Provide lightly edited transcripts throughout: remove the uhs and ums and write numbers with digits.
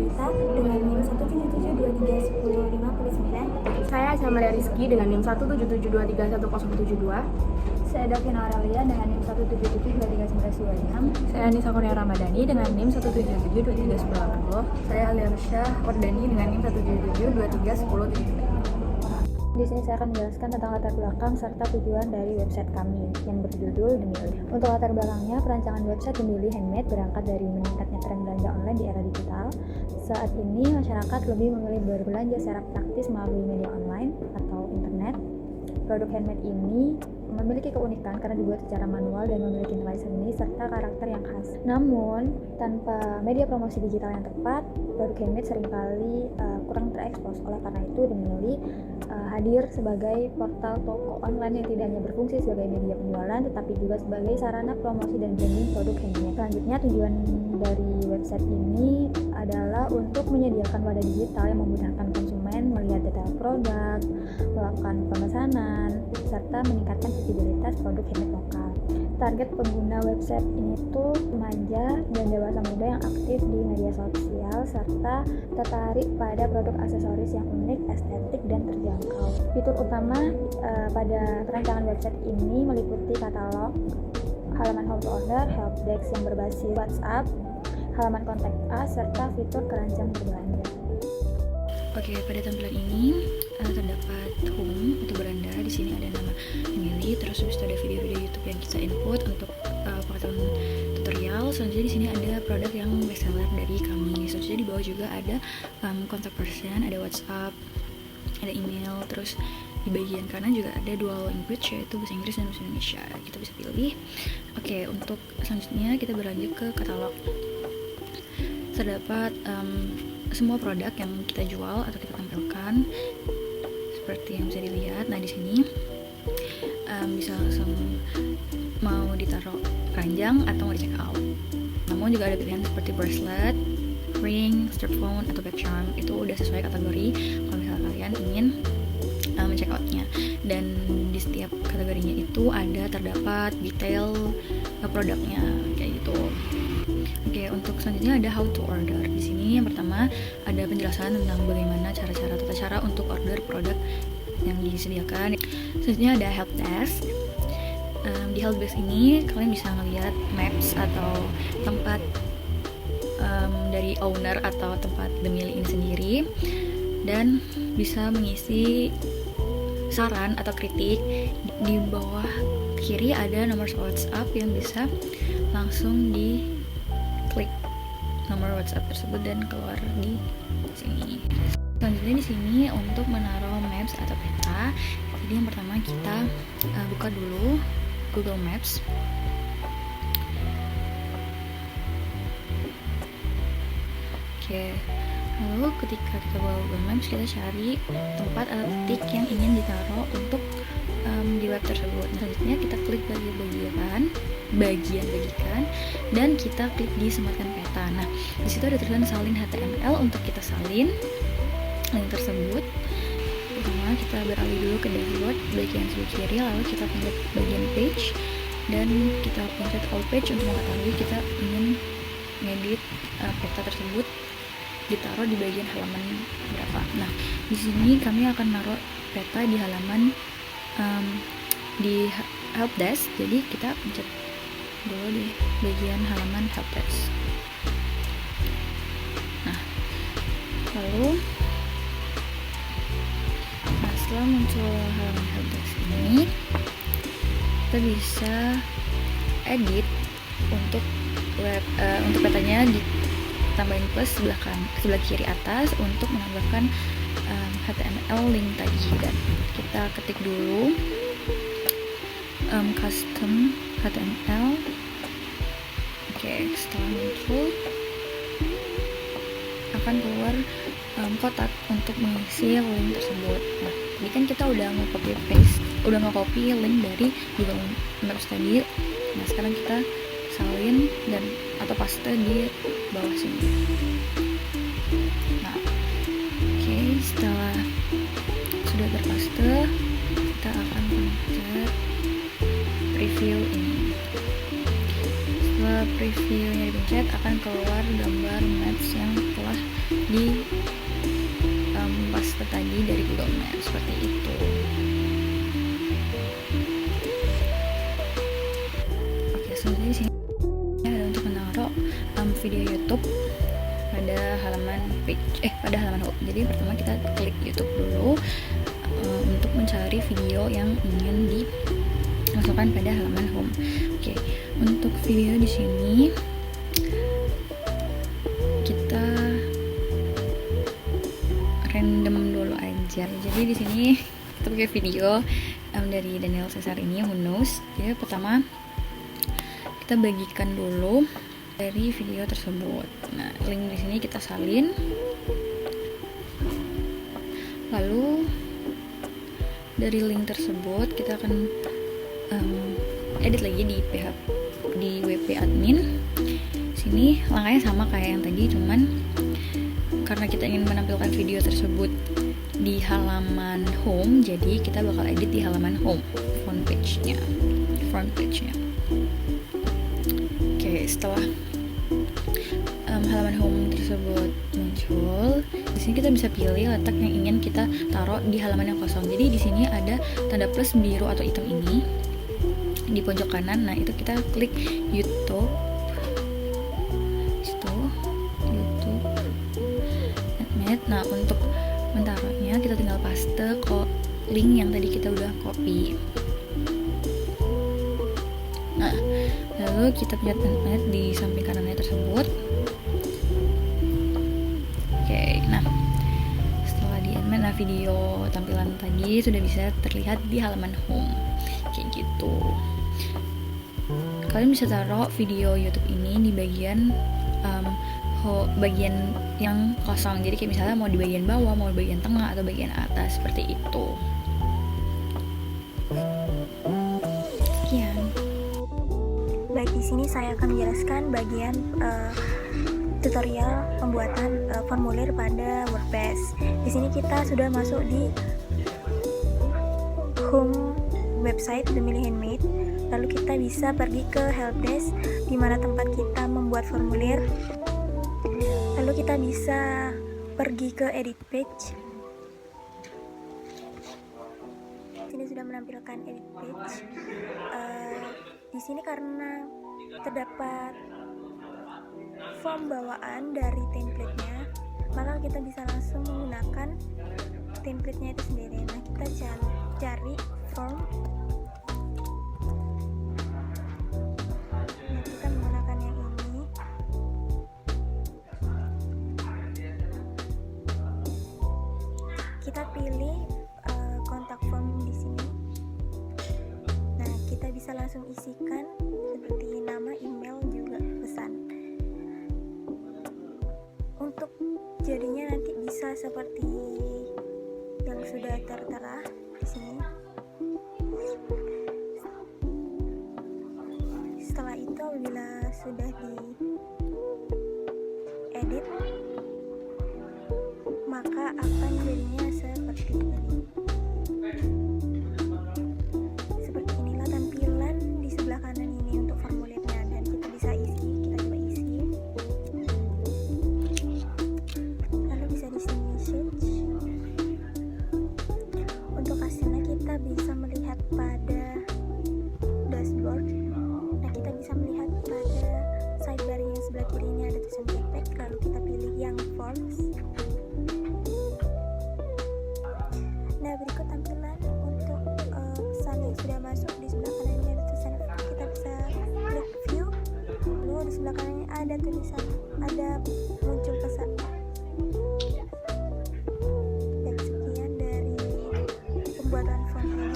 kita dengan NIM 177231059. Saya Samalia Rizky dengan NIM 177231072. Saya Davina Aurelia dengan NIM 177231126. Saya Anissa Kurnia Ramadhani dengan NIM 177231080. Saya Alia Rusyah Wardani dengan NIM 177231073. Di sini saya akan menjelaskan tentang latar belakang serta tujuan dari website kami yang berjudul Demili. Untuk latar belakangnya, perancangan website Demili Handmade berangkat dari meningkatnya tren belanja online di era digital. Saat ini masyarakat lebih memilih berbelanja secara praktis melalui media online atau internet. Produk handmade ini memiliki keunikan karena dibuat secara manual dan memiliki nilai seni serta karakter yang khas. Namun, tanpa media promosi digital yang tepat, produk handmade seringkali kurang terekspos. Oleh karena itu, Demili hadir sebagai portal toko online yang tidak hanya berfungsi sebagai media penjualan, tetapi juga sebagai sarana promosi dan branding produk handmade. Selanjutnya, tujuan dari website ini adalah untuk menyediakan wadah digital yang memudahkan konsumen melihat detail produk, melakukan pemesanan, serta meningkatkan visibilitas produk handmade lokal. Target pengguna website ini tuh remaja dan dewasa muda yang aktif di media sosial serta tertarik pada produk aksesoris yang unik, estetik, dan terjangkau. Fitur utama pada perancangan website ini meliputi katalog, halaman how to order, help desk yang berbasis WhatsApp, halaman kontak us, serta fitur keranjang berbelanja. Oke, pada tampilan ini terdapat home untuk beranda. Di sini ada nama Emily, terus habis itu ada video-video YouTube yang kita input untuk pengetahuan tutorial. Selanjutnya di sini ada produk yang bestseller dari kami. Selanjutnya di bawah juga ada contact person, ada WhatsApp, ada email, terus di bagian kanan juga ada dual language yaitu bahasa Inggris dan bahasa Indonesia. Kita bisa pilih. Oke, untuk selanjutnya kita berlanjut ke katalog. Terdapat semua produk yang kita jual atau kita tampilkan seperti yang bisa dilihat. Nah, di sini bisa langsung mau ditaruh keranjang atau mau di check out. Namun juga ada pilihan seperti bracelet, ring, strap phone, atau back charm. Itu udah sesuai kategori kalau misalnya kalian ingin check outnya. Dan di setiap kategorinya itu terdapat detail produknya kayak gitu. Oke, untuk selanjutnya ada how to order. Di sini yang pertama ada penjelasan tentang bagaimana tata cara untuk order produk yang disediakan. Selanjutnya ada help desk. Di help desk ini kalian bisa ngelihat maps atau tempat dari owner atau tempat Demili ini sendiri, dan bisa mengisi saran atau kritik. Di bawah kiri ada nomor WhatsApp yang bisa langsung di klik nomor WhatsApp tersebut dan keluar di sini. Selanjutnya di sini untuk menaruh maps atau peta. Jadi yang pertama kita buka dulu Google Maps. Oke. Lalu ketika kita buka Google Maps, kita cari tempat atau titik yang ingin ditaruh untuk di web tersebut. Selanjutnya kita klik bagian-bagikan dan kita klik di sematkan peta. Nah, di situ ada tulisan salin HTML untuk kita salin link tersebut. Pertama kita beralih dulu ke dashboard bagian sebelah kiri, lalu kita pencet bagian page dan kita pencet all page untuk mengetahui kita ingin ngedit peta tersebut ditaruh di bagian halaman berapa. Nah, di sini kami akan naruh peta di halaman di help desk. Jadi kita pencet dulu di bagian halaman help desk. Nah, lalu setelah muncul halaman help desk ini, kita bisa edit untuk untuk petanya ditambahin plus sebelah kiri atas untuk menambahkan HTML link tadi, dan kita ketik dulu custom HTML. Oke, setelah muncul akan keluar kotak untuk mengisi link tersebut. Nah, ini kan kita udah nge-copy link dari Google Maps tadi. Nah, sekarang kita salin atau paste di bawah sini. Nah, oke, setelah sudah terpaste, kita akan pencet preview ini. Setelah setelah previewnya dipencet akan keluar gambar maps yang telah di paste tadi dari Google Maps seperti itu. Oke, selanjutnya di sini ada untuk menaruh video YouTube pada halaman home. Jadi pertama kita klik YouTube dulu untuk mencari video yang ingin dimasukkan pada halaman home. Oke, untuk video di sini kita random dulu aja. Jadi di sini kita pakai video dari Daniel Caesar ini, Who Knows. Jadi pertama kita bagikan dulu dari video tersebut. Nah, link di sini kita salin. Lalu dari link tersebut kita akan edit lagi di WP admin. Sini langkahnya sama kayak yang tadi, cuman karena kita ingin menampilkan video tersebut di halaman home, jadi kita bakal edit di halaman home front page-nya. Oke, setelah halaman home tersebut muncul, di sini kita bisa pilih letak yang ingin kita taruh di halaman yang kosong. Jadi di sini ada tanda plus biru atau hitam ini di pojok kanan. Nah, itu kita klik YouTube. Nah, untuk mentaruhnya kita tinggal paste link yang tadi kita udah copy. Nah, lalu kita pencet add di samping kanannya tersebut. Oke, nah setelah di add, nah video tampilan tadi sudah bisa terlihat di halaman home kayak gitu. Kalian bisa taruh video YouTube ini di bagian yang kosong. Jadi kayak misalnya mau di bagian bawah, mau di bagian tengah, atau bagian atas, seperti itu. Sekian. Baik, di sini saya akan menjelaskan bagian tutorial pembuatan formulir pada WordPress. Di sini kita sudah masuk di home website The Millie Handmade. Lalu kita bisa pergi ke helpdesk, di mana tempat kita membuat formulir. Lalu kita bisa pergi ke edit page. Sini sudah menampilkan edit page. Di sini karena terdapat form bawaan dari template-nya, maka kita bisa langsung menggunakan template-nya itu sendiri. Nah, kita cari form. Nah, kita menggunakan yang ini. Kita pilih kontak form di sini. Nah, kita bisa langsung isikan seperti nama, email, juga pesan. Untuk jadinya nanti bisa seperti yang sudah tertera di sini. Setelah itu, apabila sudah di-edit, maka akan jadinya seperti ini. Seperti inilah tampilan di sebelah kanan ini untuk formulirnya, dan kita bisa isi. Kita coba isi. Lalu bisa di sini search. Untuk hasilnya kita bisa melihat pada dashboard. Nah, kita bisa melihat pada sidebar yang sebelah kiri ini ada tulisan backpack. Lalu kita pilih yang forms. Nah, berikut tampilan untuk pesan yang sudah masuk. Di sebelah kanannya ada tulisan kita bisa klik view. Lalu di sebelah kanannya ada tulisan, ada muncul pesan. Dan sekian dari pembuatan form ini.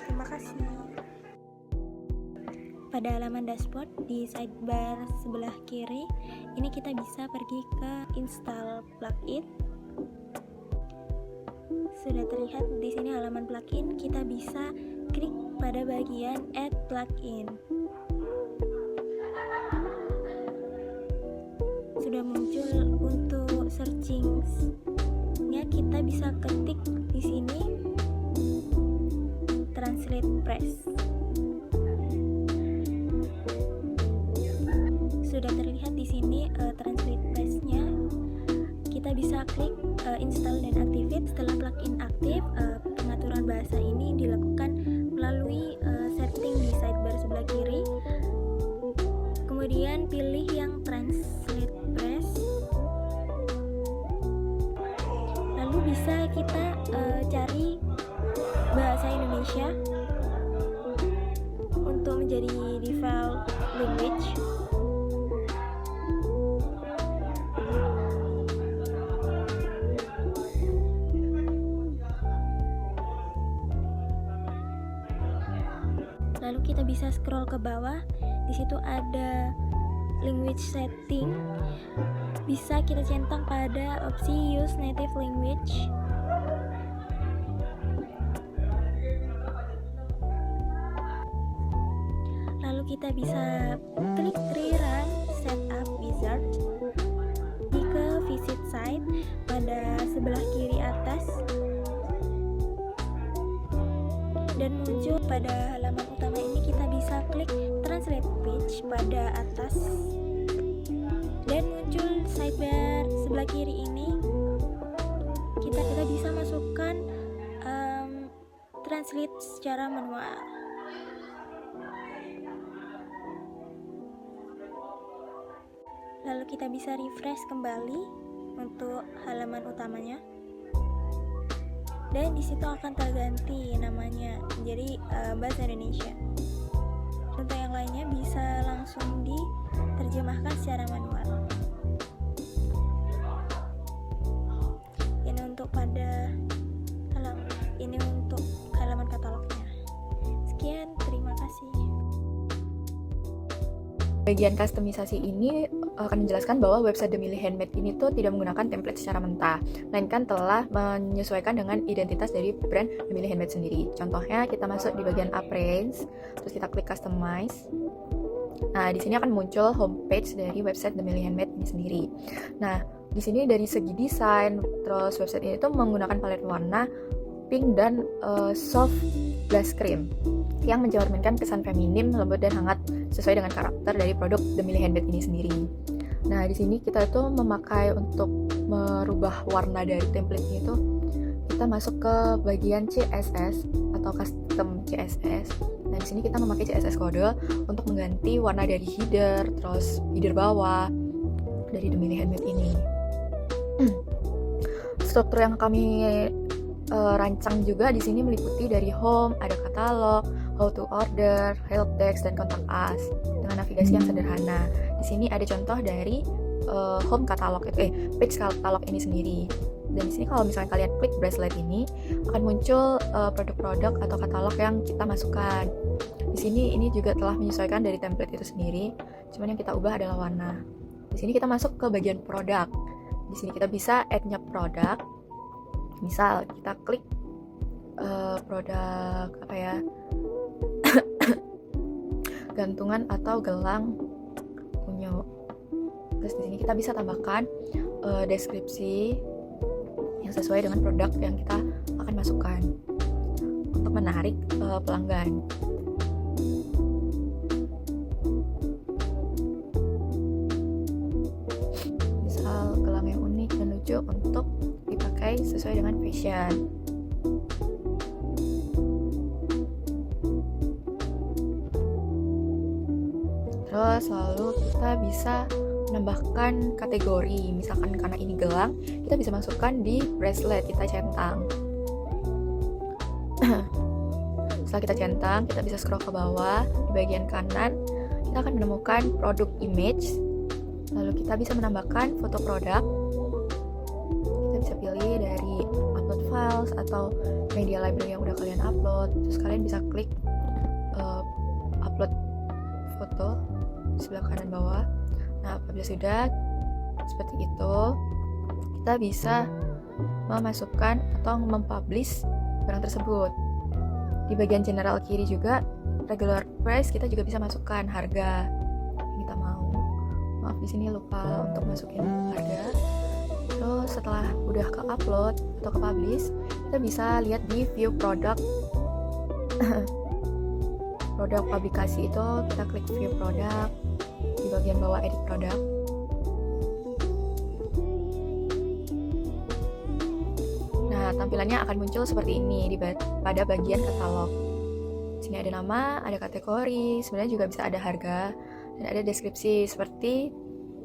Terima kasih. Pada halaman dashboard di sidebar sebelah kiri ini kita bisa pergi ke install plugin. Sudah terlihat di sini halaman plugin, kita bisa klik pada bagian add plugin. Sudah muncul untuk searching-nya, kita bisa ketik di sini Translate Press. sudah terlihat di sini Translate Press-nya. Kita bisa klik install dan activate. Setelah plugin aktif, pengaturan bahasa ini dilakukan melalui setting di sidebar sebelah kiri. Kemudian pilih yang Translate Press. Lalu bisa kita cari bahasa Indonesia untuk menjadi default language. Lalu kita bisa scroll ke bawah. Di situ ada language setting. Bisa kita centang pada opsi use native language. Lalu kita bisa klik rerun setup wizard. Pergi ke visit site pada sebelah kiri atas dan muncul pada halaman utama ini. Kita bisa klik translate page pada atas dan muncul sidebar sebelah kiri ini. Kita bisa masukkan translate secara manual. Lalu kita bisa refresh kembali untuk halaman utamanya. Dan di situ akan terganti namanya menjadi bahasa Indonesia. Untuk yang lainnya bisa langsung diterjemahkan secara manual. Ini untuk halaman katalognya. Sekian, terima kasih. Bagian kustomisasi ini akan menjelaskan bahwa website The Millie Handmade ini tuh tidak menggunakan template secara mentah, melainkan telah menyesuaikan dengan identitas dari brand The Millie Handmade sendiri. Contohnya, kita masuk di bagian appearance, terus kita klik customize. Nah, di sini akan muncul homepage dari website The Millie Handmade ini sendiri. Nah, di sini dari segi desain, terus website ini tuh menggunakan palet warna pink dan soft blush cream yang mencerminkan kesan feminim, lembut dan hangat sesuai dengan karakter dari produk The Millie Handmade ini sendiri. Nah, di sini kita itu memakai untuk merubah warna dari template ini tuh kita masuk ke bagian CSS atau custom CSS. Nah, di sini kita memakai CSS kode untuk mengganti warna dari header, terus header bawah dari The Millie Handmade ini. Struktur yang kami rancang juga di sini meliputi dari home, ada katalog, how to order, help desk, dan kontak us dengan navigasi yang sederhana. Di sini ada contoh dari home katalog page katalog ini sendiri. Dan di sini kalau misalnya kalian klik bracelet ini akan muncul produk-produk atau katalog yang kita masukkan. Di sini ini juga telah menyesuaikan dari template itu sendiri, cuman yang kita ubah adalah warna. Di sini kita masuk ke bagian produk. Di sini kita bisa add-nya produk. Misal kita klik produk gantungan atau gelang unyu. Terus di sini kita bisa tambahkan deskripsi yang sesuai dengan produk yang kita akan masukkan untuk menarik pelanggan. Misal gelang yang unik dan lucu untuk dipakai sesuai dengan fashion. Terus lalu kita bisa menambahkan kategori. Misalkan karena ini gelang, kita bisa masukkan di bracelet, kita centang. Setelah kita centang, kita bisa scroll ke bawah. Di bagian kanan kita akan menemukan produk image. Lalu kita bisa menambahkan foto produk. Kita bisa pilih dari upload files atau media library yang udah kalian upload. Terus kalian bisa klik upload foto di sebelah kanan bawah. Nah, apabila sudah seperti itu, kita bisa memasukkan atau mempublish barang tersebut. Di bagian general kiri juga regular price, kita juga bisa masukkan harga yang kita mau. Maaf, di sini lupa untuk masukin harga. Terus setelah udah ke upload atau ke publish, kita bisa lihat di view product. Produk publikasi itu kita klik view product. Di di bagian bawah edit produk. Nah, tampilannya akan muncul seperti ini pada bagian katalog. Di sini ada nama, ada kategori, sebenarnya juga bisa ada harga, dan ada deskripsi seperti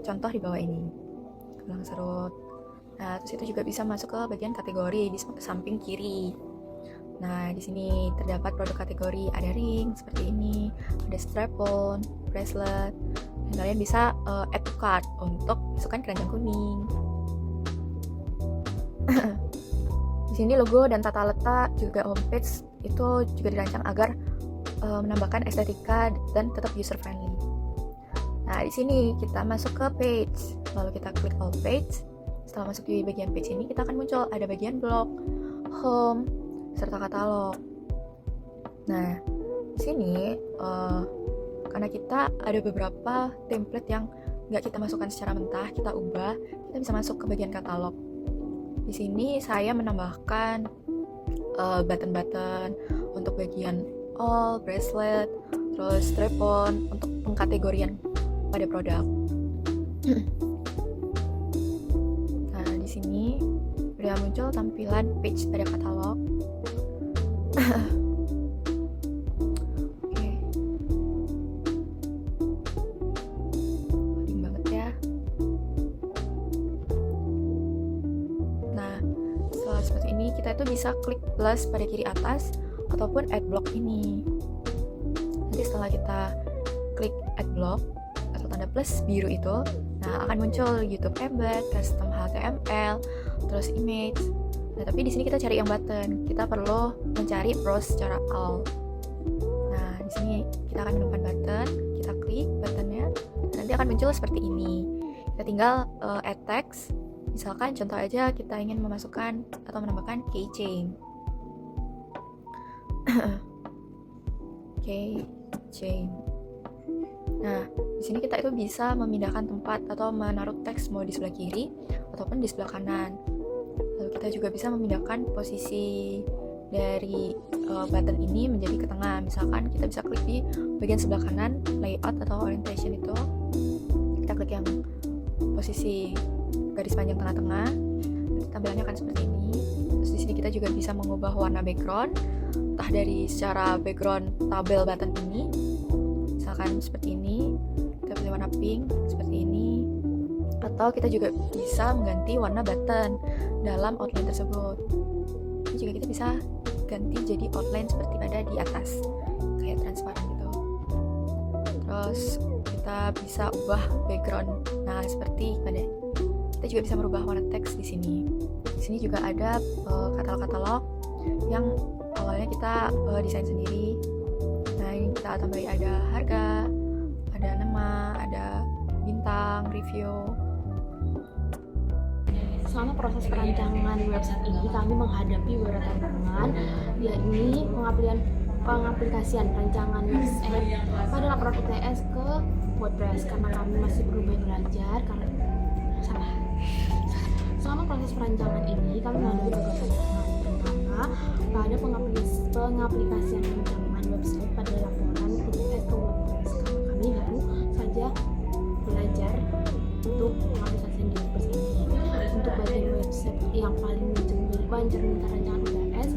contoh di bawah ini. Gelang serut. Nah, terus itu juga bisa masuk ke bagian kategori di samping kiri. Nah, di sini terdapat produk kategori, ada ring seperti ini, ada strap-on, bracelet, dan kalian bisa add to cart untuk masukkan keranjang kuning. Di sini logo dan tata letak juga homepage itu juga dirancang agar menambahkan estetika dan tetap user friendly. Nah, di sini kita masuk ke page, lalu kita klik all page. Setelah masuk di bagian page ini, kita akan muncul ada bagian blog, home, serta katalog. Nah, di sini karena kita ada beberapa template yang nggak kita masukkan secara mentah, kita ubah, kita bisa masuk ke bagian katalog. Di sini saya menambahkan button-button untuk bagian all, bracelet, terus strap-on untuk pengkategorian pada produk. Nah, di sini udah muncul tampilan page pada katalog. Oke. Loading banget ya. Nah, setelah seperti ini kita itu bisa klik plus pada kiri atas ataupun add block ini. Nanti setelah kita klik add block atau tanda plus biru itu, nah akan muncul YouTube embed, custom HTML, terus image. Nah, tapi di sini kita cari yang button. Kita perlu mencari browse secara all. Nah, di sini kita akan menemukan button, kita klik buttonnya, dan nanti akan muncul seperti ini. Kita tinggal add text. Misalkan contoh aja kita ingin memasukkan atau menambahkan keychain. Keychain. Nah, di sini kita itu bisa memindahkan tempat atau menaruh teks mau di sebelah kiri ataupun di sebelah kanan. Lalu kita juga bisa memindahkan posisi dari button ini menjadi ke tengah. Misalkan kita bisa klik di bagian sebelah kanan layout atau orientation itu. Kita klik yang posisi garis panjang tengah-tengah. Tampilannya akan seperti ini. Terus di sini kita juga bisa mengubah warna background, entah dari secara background tabel button ini. Misalkan seperti ini, kita pilih warna pink seperti ini, atau kita juga bisa mengganti warna button dalam outline tersebut. Ini juga kita bisa ganti jadi outline seperti pada di atas, kayak transparan gitu. Terus kita bisa ubah background, nah seperti pada kita juga bisa merubah warna teks di sini. Di sini juga ada katalog-katalog yang awalnya kita desain sendiri. Nah, ini kita tambahin ada harga, ada nama, ada bintang, review. Selama proses perancangan website ini, kami menghadapi beberapa tantangan, yakni pengaplikasian rancangan website pada laporan UTS ke WordPress karena kami masih perlu belajar karena Selama proses perancangan ini, kami menghadapi beberapa tantangan, terutama pada pengaplikasian rancangan website pada laporan UTS ke WordPress karena kami baru saja belajar untuk pengaplikasian di WordPress ini. Untuk bagian website yang paling mencerminkan rancangan UTS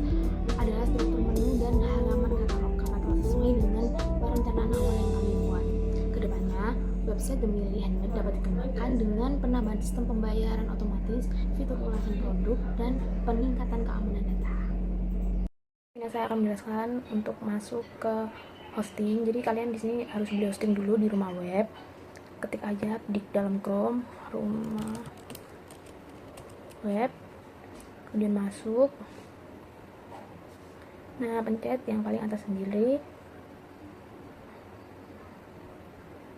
adalah struktur menu dan halaman katalog karena telah sesuai dengan perencanaan awal yang kami buat. Kedepannya, website The Millie Handmade dapat dikembangkan dengan penambahan sistem pembayaran otomatis, fitur ulasan produk, dan peningkatan keamanan data. Ini saya akan menjelaskan untuk masuk ke hosting. Jadi kalian di sini harus beli hosting dulu di rumah web. Ketik aja di dalam Chrome rumah web, kemudian masuk. Nah, pencet yang paling atas sendiri.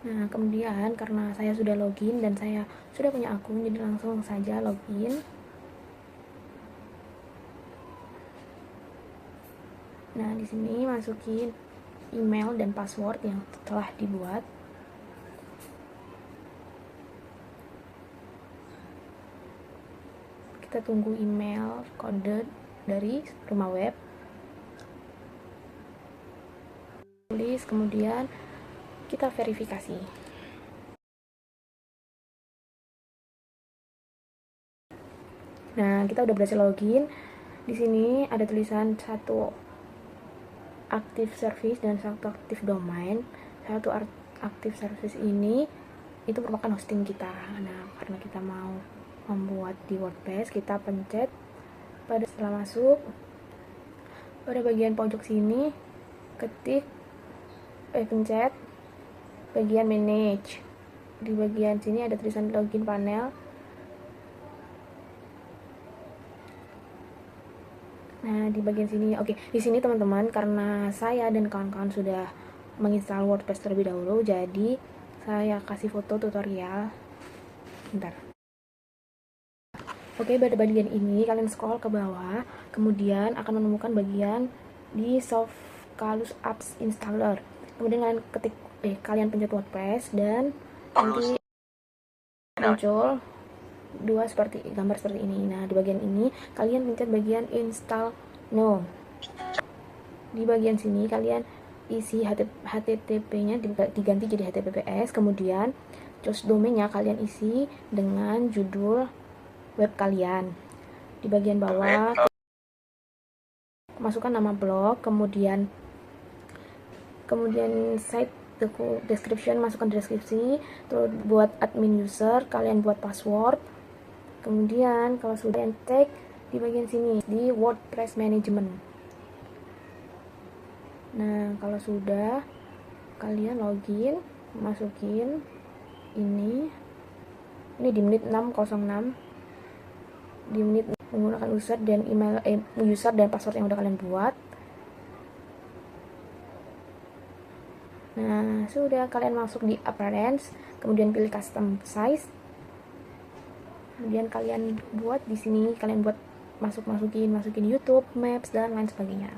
Nah, kemudian karena saya sudah login dan saya sudah punya akun, jadi langsung saja login. Nah, di sini masukin email dan password yang telah dibuat. Kita tunggu email kode dari rumah web. Tulis, kemudian kita verifikasi. Nah, kita udah berhasil login. Di sini ada tulisan satu active service dan satu active domain. Satu active service ini itu merupakan hosting kita. Nah, karena kita mau membuat di WordPress, kita pencet setelah masuk pada bagian pojok sini, pencet bagian manage. Di bagian sini ada tulisan login panel. Nah, di bagian sini, oke, di sini teman-teman, karena saya dan kawan-kawan sudah menginstal WordPress terlebih dahulu, jadi saya kasih foto tutorial. Bentar. Oke, pada bagian ini kalian scroll ke bawah, kemudian akan menemukan bagian di Softalus Apps Installer. Kemudian kalian pencet WordPress dan nanti muncul gambar seperti ini. Nah, di bagian ini kalian pencet bagian install now. Di bagian sini kalian isi HTTP-nya diganti jadi HTTPS, kemudian choose domain-nya kalian isi dengan judul web kalian. Di bagian bawah masukkan nama blog, kemudian site description, masukkan deskripsi, terus buat admin user, kalian buat password. Kemudian kalau sudah tag di bagian sini di WordPress management. Nah, kalau sudah kalian login, masukin ini di menit 6:06, di menit menggunakan user dan user dan password yang udah kalian buat. Nah, sudah kalian masuk di appearance, kemudian pilih custom size. Kemudian kalian buat di sini, kalian buat masukin YouTube, Maps dan lain sebagainya.